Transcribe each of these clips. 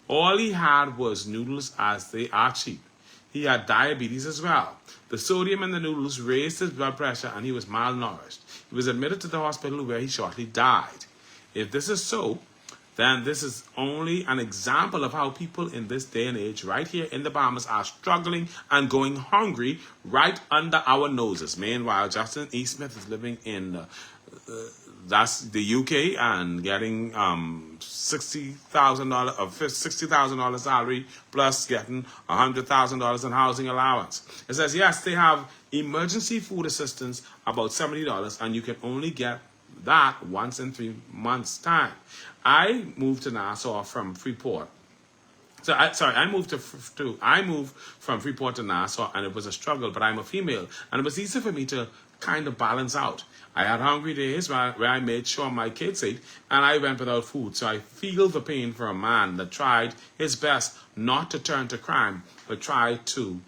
All he had was noodles, as they are cheap. He had diabetes as well. The sodium in the noodles raised his blood pressure and he was malnourished. He was admitted to the hospital where he shortly died. If this is so, then this is only an example of how people in this day and age right here in the Bahamas are struggling and going hungry right under our noses. Meanwhile, Justin E. Smith is living in that's the UK and getting $60,000 of $60,000 salary plus getting $100,000 in housing allowance. It says yes, they have emergency food assistance about $70, and you can only get that once in 3 months' time. I moved to Nassau from Freeport. I moved from Freeport to Nassau, and it was a struggle, but I'm a female, and it was easy for me to kind of balance out. I had hungry days where I made sure my kids ate, and I went without food. So I feel the pain for a man that tried his best not to turn to crime, but tried to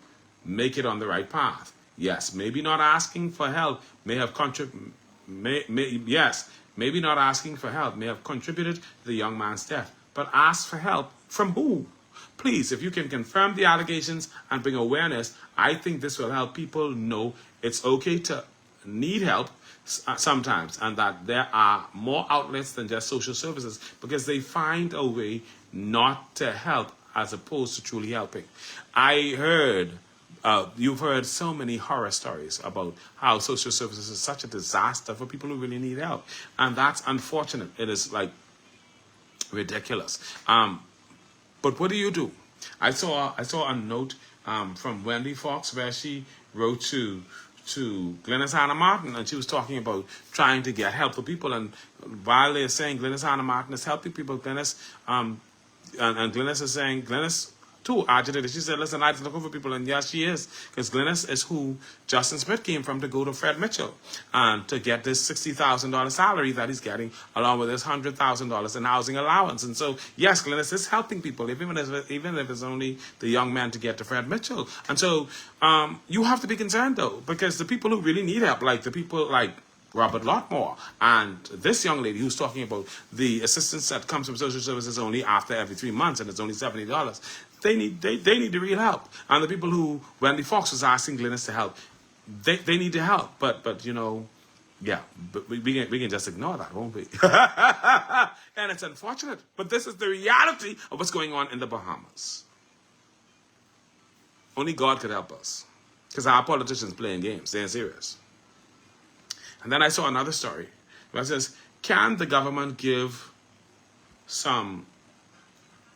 make it on the right path. Yes, maybe not asking for help may have contributed. Maybe not asking for help may have contributed to the young man's death. But ask for help from who? Please, if you can confirm the allegations and bring awareness, I think this will help people know it's okay to need help sometimes, and that there are more outlets than just social services, because they find a way not to help as opposed to truly helping. I heard, you've heard so many horror stories about how social services is such a disaster for people who really need help, and that's unfortunate. It is like ridiculous. But what do? I saw a note from Wendy Fox where she wrote to Glennis Hannah Martin, and she was talking about trying to get help for people. And while they're saying Glennis Hannah Martin is helping people, Glennis and Glennis is saying, Glennis too agitated. She said, listen, I'm looking for people, and yes, she is, because Glennis is who Justin Smith came from to go to Fred Mitchell and to get this $60,000 salary that he's getting, along with his $100,000 in housing allowance. And so, yes, Glennis is helping people, even if it's only the young man to get to Fred Mitchell. And so, you have to be concerned though, because the people who really need help, like the people like Robert Lotmore and this young lady who's talking about the assistance that comes from social services only after every 3 months, and it's only $70. They need the real help. And the people who Wendy Fox was asking Glennis to help, they need to help. But but we can just ignore that, won't we? And it's unfortunate, but this is the reality of what's going on in the Bahamas. Only God could help us, because our politicians playing games. They're serious. And then I saw another story where it says, can the government give some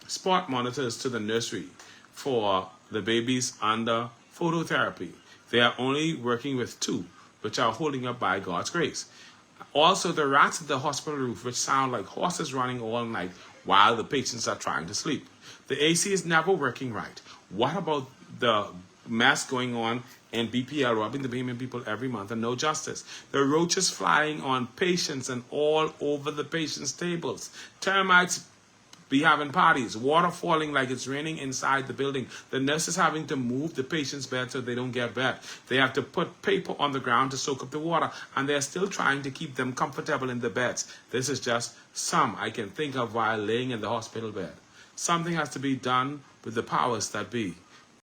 spot monitors to the nursery for the babies under phototherapy? They are only working with 2, which are holding up by God's grace. Also, the rats at the hospital roof, which sound like horses running all night while the patients are trying to sleep. The AC is never working right. What about the mess going on in BPL, robbing the Bahamian people every month, and no justice? The roaches flying on patients and all over the patients' tables. Termites be having parties. Water falling like it's raining inside the building. The nurses having to move the patient's bed so they don't get wet. They have to put paper on the ground to soak up the water, and they're still trying to keep them comfortable in the beds. This is just some I can think of while laying in the hospital bed. Something has to be done with the powers that be.